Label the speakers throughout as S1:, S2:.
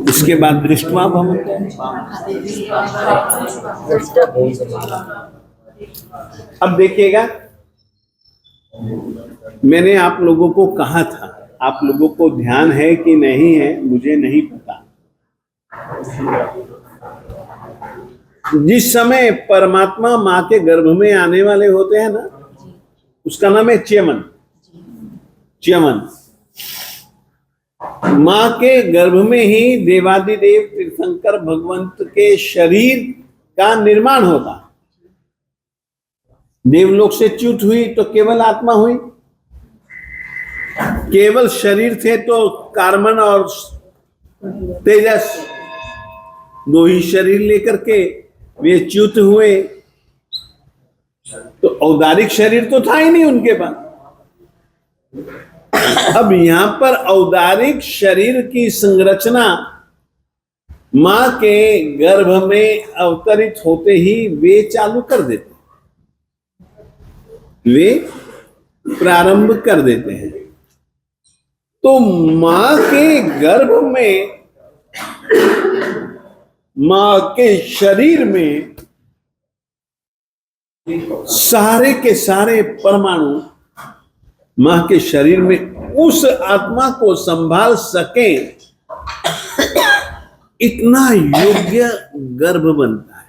S1: इसके बाद दृष्टवा भवन्ते। अब देखिएगा, मैंने आप लोगों को कहा था, आप लोगों को ध्यान है कि नहीं है मुझे नहीं पता। जिस समय परमात्मा माँ के गर्भ में आने वाले होते हैं ना, उसका नाम है च्यमन। च्यमन माँ के गर्भ में ही देवादिदेव तीर्थंकर भगवंत के शरीर का निर्माण होता। देवलोक से च्युत हुई तो केवल आत्मा हुई, केवल शरीर थे तो कार्बन और तेजस दो ही शरीर लेकर के वे च्युत हुए, तो औदारिक शरीर तो था ही नहीं उनके पास। अब यहां पर औदारिक शरीर की संरचना मां के गर्भ में अवतरित होते ही वे चालू कर देते, वे प्रारंभ कर देते हैं। तो मां के गर्भ में, मां के शरीर में सारे के सारे परमाणु मां के शरीर में उस आत्मा को संभाल सके, इतना योग्य गर्भ बनता है।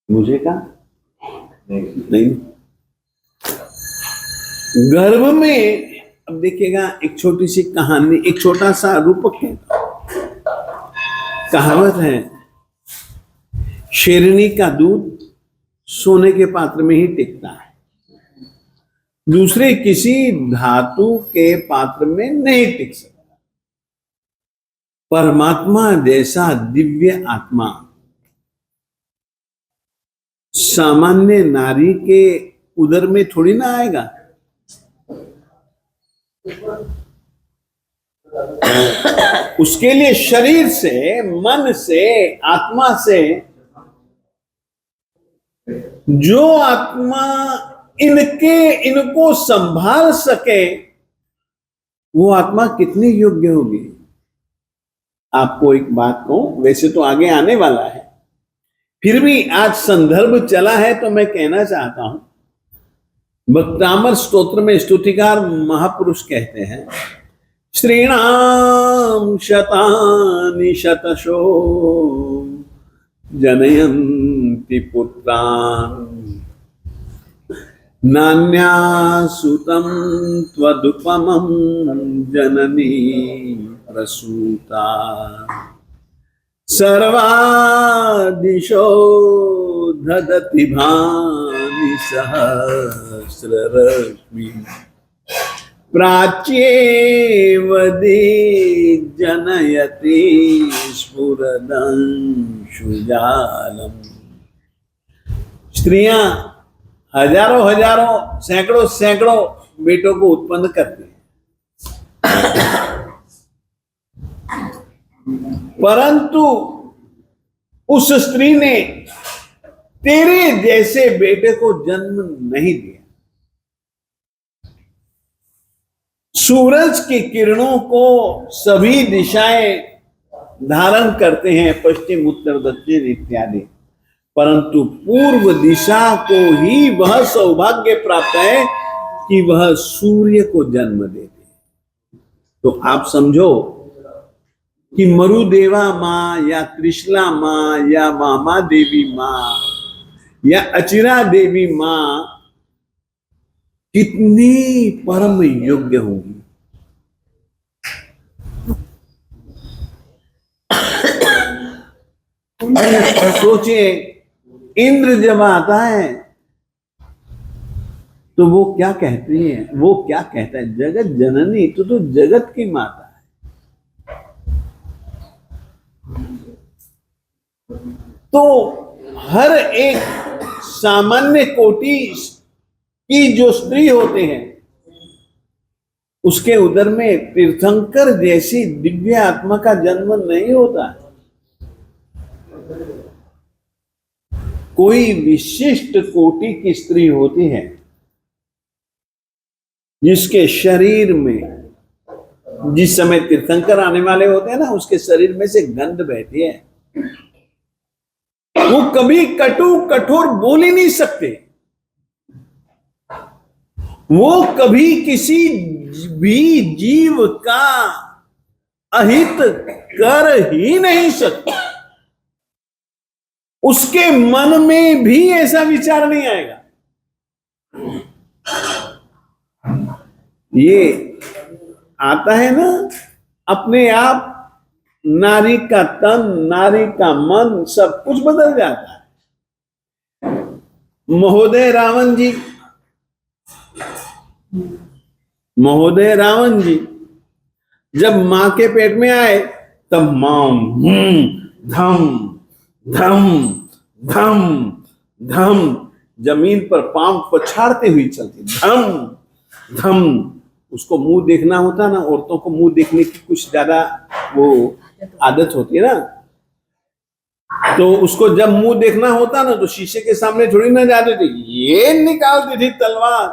S1: मुझे कहा नहीं, गर्भ में। अब देखिएगा, एक छोटी सी कहानी, एक छोटा सा रूपक है। कहावत है, शेरनी का दूध सोने के पात्र में ही टिकता है, दूसरे किसी धातु के पात्र में नहीं टिक सकता। परमात्मा जैसा दिव्य आत्मा सामान्य नारी के उदर में थोड़ी ना आएगा। उसके लिए शरीर से, मन से, आत्मा से, जो आत्मा इनको संभाल सके, वो आत्मा कितनी योग्य होगी। आपको एक बात कहूं, वैसे तो आगे आने वाला है, फिर भी आज संदर्भ चला है तो मैं कहना चाहता हूं। भक्तामर स्तोत्र में स्तुतिकार महापुरुष कहते हैं, श्रीणाम शतानि शतशो जनयन्ति पुत्रान् नान्यासुतं त्वदुपमं जननी प्रसूता सर्वादिशो ददति भानि सहस्ररश्मि प्राच्येव जनयति स्फुरदंशुजालम्। स्त्रियां हजारों हजारों, सैकड़ों सैकड़ों बेटों को उत्पन्न करती हैं, परंतु उस स्त्री ने तेरे जैसे बेटे को जन्म नहीं दिया। सूरज की किरणों को सभी दिशाएं धारण करते हैं, पश्चिम उत्तर दक्षिण इत्यादि, परंतु पूर्व दिशा को ही वह सौभाग्य प्राप्त है कि वह सूर्य को जन्म देते। तो आप समझो कि मरुदेवा माँ या त्रिशला माँ या मामा देवी माँ या अचिरा देवी माँ कितनी परम योग्य होगी। सोचिए, इंद्र जब आता है तो वो क्या कहती है, वो क्या कहता है, जगत जननी, तो जगत की माता है। तो हर एक सामान्य कोटि की जो स्त्री होते हैं, उसके उदर में तीर्थंकर जैसी दिव्य आत्मा का जन्म नहीं होता। कोई विशिष्ट कोटि की स्त्री होती है जिसके शरीर में जिस समय तीर्थंकर आने वाले होते हैं ना, उसके शरीर में से गंध बहती है। वो कभी कटु कठोर बोल ही नहीं सकते, वो कभी किसी भी जीव का अहित कर ही नहीं सकते। उसके मन में भी ऐसा विचार नहीं आएगा। ये आता है ना अपने आप, नारी का तन, नारी का मन सब कुछ बदल जाता है। महोदय रावण जी जब मां के पेट में आए तब मां धम धम धम धम जमीन पर पांव पछाड़ते हुई चलती, धम धम। उसको मुंह देखना होता ना, औरतों को मुंह देखने की कुछ ज्यादा वो आदत होती है ना, तो उसको जब मुंह देखना होता ना तो शीशे के सामने थोड़ी ना जाते थे, ये निकालती थी तलवार।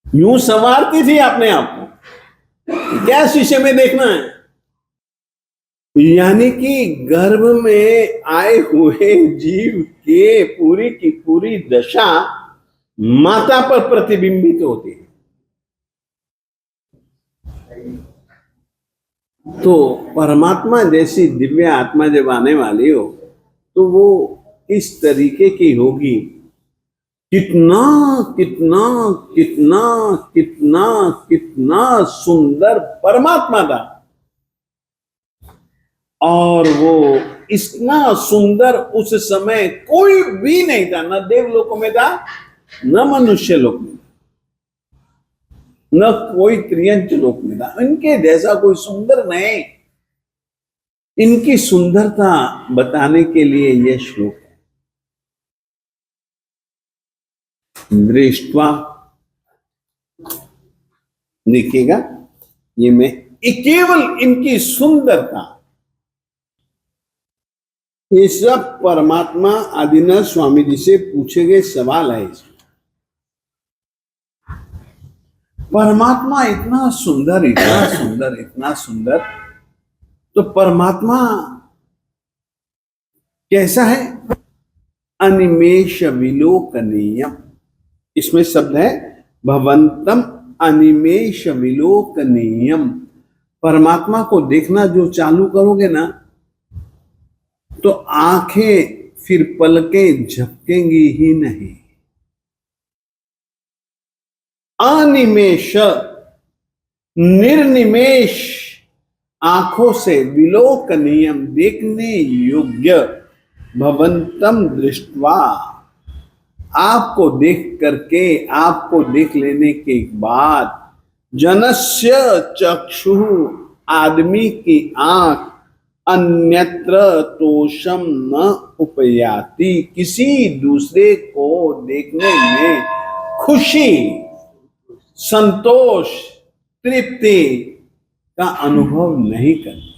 S1: यूं संवारती थी अपने आप को, क्या शीशे में देखना है। यानी कि गर्भ में आए हुए जीव के पूरी की पूरी दशा माता पर प्रतिबिंबित होती है। तो परमात्मा जैसी दिव्य आत्मा जब आने वाली हो तो वो इस तरीके की होगी। कितना कितना कितना कितना कितना सुंदर परमात्मा था, और वो इतना सुंदर उस समय कोई भी नहीं था, न देवलोकों में था न मनुष्य लोक में, न कोई त्रियंच लोक में था। इनके जैसा कोई सुंदर नहीं। इनकी सुंदरता बताने के लिए यह श्लोक है। दृष्ट्वा, देखिएगा, ये मैं केवल इनकी सुंदरता, ये सब परमात्मा आदिनाथ स्वामी जी से पूछे गए सवाल है। इसमें परमात्मा इतना सुंदर, इतना सुंदर, इतना सुंदर, तो परमात्मा कैसा है? अनिमेष विलोकनीयम, इसमें शब्द है भवंतम अनिमेष विलोकनीयम। परमात्मा को देखना जो चालू करोगे ना तो आंखें फिर पलकें झपकेंगी ही नहीं। अनिमेष, निर्निमेष आंखों से, विलोकनीयम देखने योग्य, भवंतम दृष्ट्वा आपको देख करके, आपको देख लेने के बाद, जनस्य चक्षु आदमी की आंख, अन्यत्र तोषम न उपयाति, किसी दूसरे को देखने में खुशी, संतोष, तृप्ति का अनुभव नहीं करते।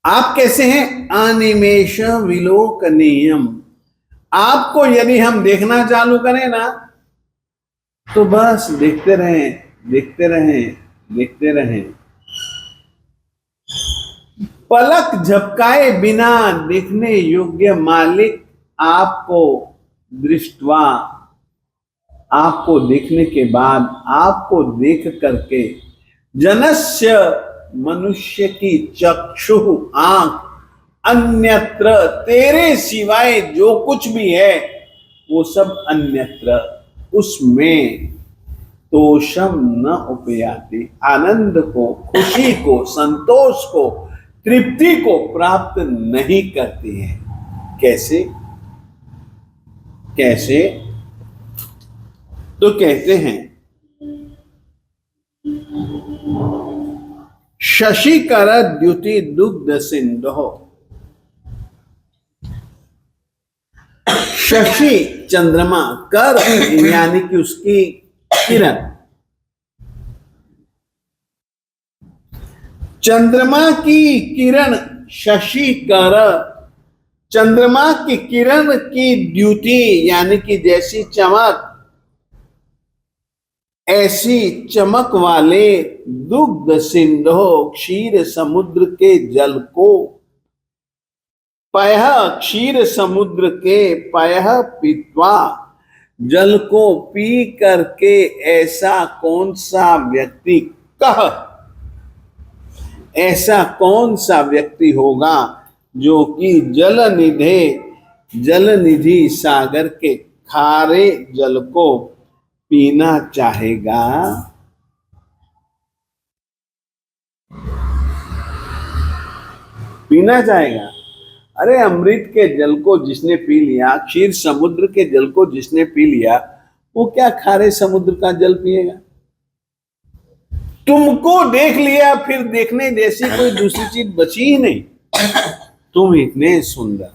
S1: आप कैसे हैं? अनिमेष विलोकनीयम। आपको यदि हम देखना चालू करें ना तो बस देखते रहें, देखते रहें, देखते रहें, पलक झपकाए बिना देखने योग्य मालिक आपको दृष्टवा, आपको देखने के बाद, आपको देख करके, जनस्य मनुष्य की चक्षु आंख, अन्यत्र तेरे सिवाय जो कुछ भी है वो सब अन्यत्र, उसमें तोषम न उपयाति, आनंद को, खुशी को, संतोष को, तृप्ति को प्राप्त नहीं करती है। कैसे? कैसे? तो कहते हैं शशिकर द्युति दुग्ध सिंधु। शशि चंद्रमा, कर यानी कि उसकी किरण, चंद्रमा की किरण, शशि कर, चंद्रमा की किरण की द्युति यानी कि जैसी चमक, ऐसी चमक वाले दुग्ध सिंधु क्षीर समुद्र के जल को, पयः क्षीर समुद्र के पयः पीत्वा, जल को पी करके ऐसा कौन सा व्यक्ति, कह ऐसा कौन सा व्यक्ति होगा जो कि जल निधि सागर के खारे जल को पीना चाहेगा। पीना चाहेगा। अरे अमृत के जल को जिसने पी लिया, क्षीर समुद्र के जल को जिसने पी लिया, वो क्या खारे समुद्र का जल पिएगा? तुमको देख लिया, फिर देखने जैसी कोई दूसरी चीज बची ही नहीं। तुम इतने सुंदर,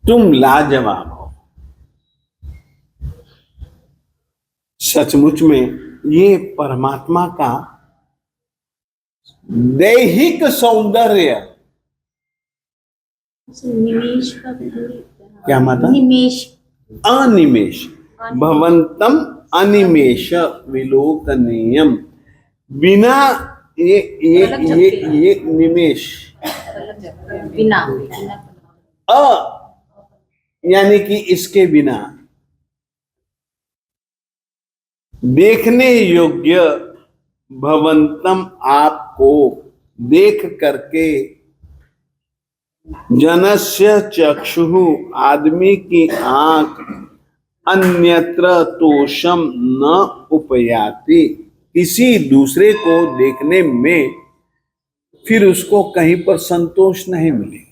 S1: तुम लाजवाब हो। सचमुच में ये परमात्मा का दैहिक सौंदर्य।
S2: निमेश का
S1: क्या माता?
S2: निमेश,
S1: अनिमेष, भवंतम अनिमेष विलोकनीयम, बिना ये निमेष,
S2: बिना
S1: अ यानी कि इसके बिना, देखने योग्य, भवंतम आपको देख करके, जनस्य चक्षुः आदमी की आंख, अन्यत्र तोषम न उपयाति, किसी दूसरे को देखने में फिर उसको कहीं पर संतोष नहीं मिलेगा।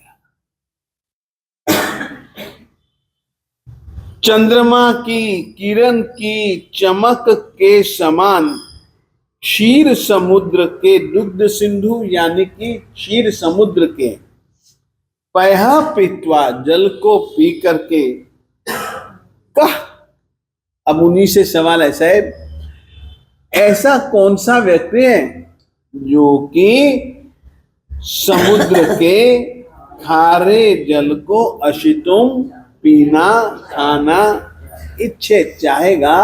S1: चंद्रमा की किरण की चमक के समान क्षीर समुद्र के दुग्ध सिंधु यानी कि क्षीर समुद्र के पयः पीत्वा, जल को पी करके, कह, अब उन्हीं से सवाल है साहब, ऐसा कौन सा व्यक्ति है जो कि समुद्र के खारे जल को अशितुम पीना खाना इच्छे चाहेगा?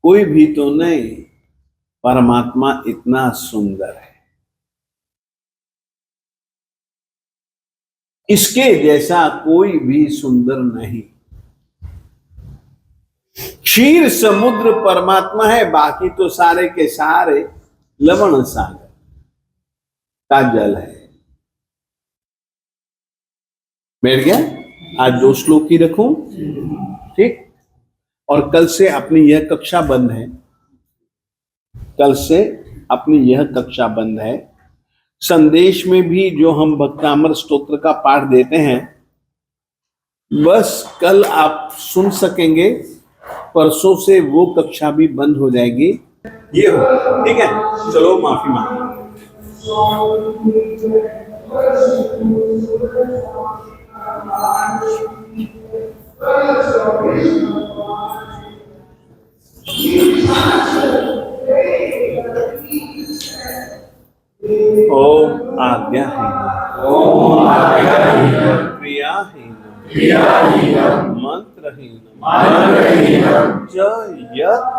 S1: कोई भी तो नहीं। परमात्मा इतना सुंदर है, इसके जैसा कोई भी सुंदर नहीं। क्षीर समुद्र परमात्मा है, बाकी तो सारे के सारे लवण सागर का जल है। बैठ गया? आज 2 श्लोक ही रखूं, ठीक? और कल से अपनी यह कक्षा बंद है। कल से अपनी यह कक्षा बंद है। संदेश में भी जो हम भक्तामर स्तोत्र का पाठ देते हैं, बस कल आप सुन सकेंगे, परसों से वो कक्षा भी बंद हो जाएगी। ये हो, ठीक है? चलो माफी मांगो। ओम आज्ञाहीन, ओम आज्ञाहीन, क्रियाहीन, मंत्रहीन, च यत्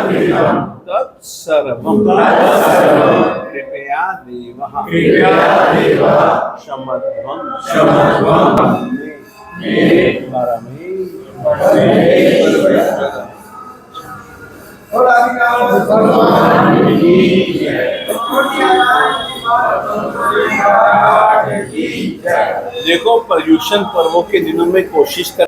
S1: कृतं तत्सर्वं कृपया देवः क्षमध्वं मे देखो, पर्यूषण पर्वों के दिनों में कोशिश कर